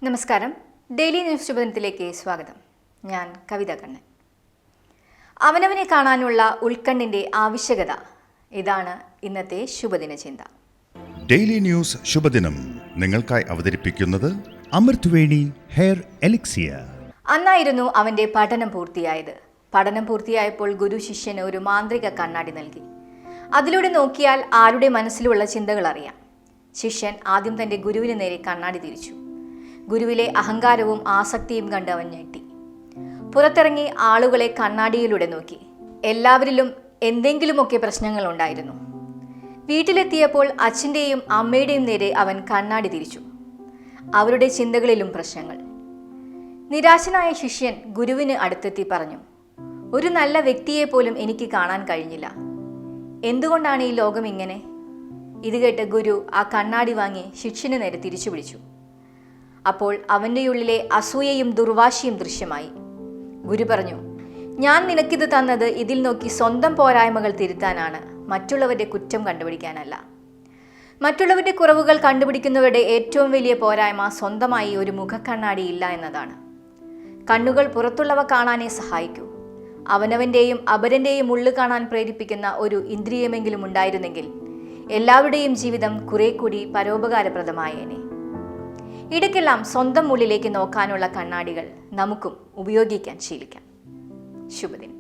നമസ്കാരം. Daily news ശുഭദിനത്തിലേക്ക് സ്വാഗതം. ഞാൻ കവിത കണ്ണൻ. അവനവനെ കാണാനുള്ള ഉൾക്കണ്ണിൻ്റെ ആവശ്യകത, ഇതാണ് ഇന്നത്തെ ശുഭദിന ചിന്ത. ഡെയിലി ന്യൂസ് ശുഭദിനം നിങ്ങൾക്കായി അവതരിപ്പിക്കുന്നത് അമൃത്വേണി ഹെയർ എലിക്സിയർ. അന്നായിരുന്നു അവൻ്റെ പഠനം പൂർത്തിയായത്. പഠനം പൂർത്തിയായപ്പോൾ ഗുരു ശിഷ്യന് ഒരു മാന്ത്രിക കണ്ണാടി നൽകി. അതിലൂടെ നോക്കിയാൽ ആരുടെ മനസ്സിലുള്ള ചിന്തകൾ അറിയാം. ശിഷ്യൻ ആദ്യം തൻ്റെ ഗുരുവിന് നേരെ കണ്ണാടി തിരിച്ചു. ഗുരുവിലെ അഹങ്കാരവും ആസക്തിയും കണ്ട് അവൻ ഞെട്ടി. പുറത്തിറങ്ങി ആളുകളെ കണ്ണാടിയിലൂടെ നോക്കി. എല്ലാവരിലും എന്തെങ്കിലുമൊക്കെ പ്രശ്നങ്ങൾ ഉണ്ടായിരുന്നു. വീട്ടിലെത്തിയപ്പോൾ അച്ഛൻ്റെയും അമ്മയുടെയും നേരെ അവൻ കണ്ണാടി തിരിച്ചു. അവരുടെ ചിന്തകളിലും പ്രശ്നങ്ങൾ. നിരാശനായ ശിഷ്യൻ ഗുരുവിന് അടുത്തെത്തി പറഞ്ഞു, ഒരു നല്ല വ്യക്തിയെ പോലും എനിക്ക് കാണാൻ കഴിഞ്ഞില്ല. എന്തുകൊണ്ടാണ് ഈ ലോകം ഇങ്ങനെ? ഇത് കേട്ട് ഗുരു ആ കണ്ണാടി വാങ്ങി ശിഷ്യന് നേരെ തിരിച്ചു പിടിച്ചു. അപ്പോൾ അവൻ്റെ ഉള്ളിലെ അസൂയയും ദുർവാശിയും ദൃശ്യമായി. ഗുരു പറഞ്ഞു, ഞാൻ നിനക്കിത് തന്നത് ഇതിൽ നോക്കി സ്വന്തം പോരായ്മകൾ തിരുത്താനാണ്, മറ്റുള്ളവരുടെ കുറ്റം കണ്ടുപിടിക്കാനല്ല. മറ്റുള്ളവരുടെ കുറവുകൾ കണ്ടുപിടിക്കുന്നവരുടെ ഏറ്റവും വലിയ പോരായ്മ സ്വന്തമായി ഒരു മുഖക്കണ്ണാടി ഇല്ല എന്നതാണ്. കണ്ണുകൾ പുറത്തുള്ളവ കാണാനേ സഹായിക്കൂ. അവനവൻ്റെയും അപരൻ്റെയും ഉള്ളു കാണാൻ പ്രേരിപ്പിക്കുന്ന ഒരു ഇന്ദ്രിയമെങ്കിലും ഉണ്ടായിരുന്നെങ്കിൽ എല്ലാവരുടെയും ജീവിതം കുറെ കൂടി പരോപകാരപ്രദമായേനെ. ഇടയ്ക്കെല്ലാം സ്വന്തം ഉള്ളിലേക്ക് നോക്കാനുള്ള കണ്ണാടികൾ നമുക്കും ഉപയോഗിക്കാൻ ശീലിക്കാം. ശുഭദിനം.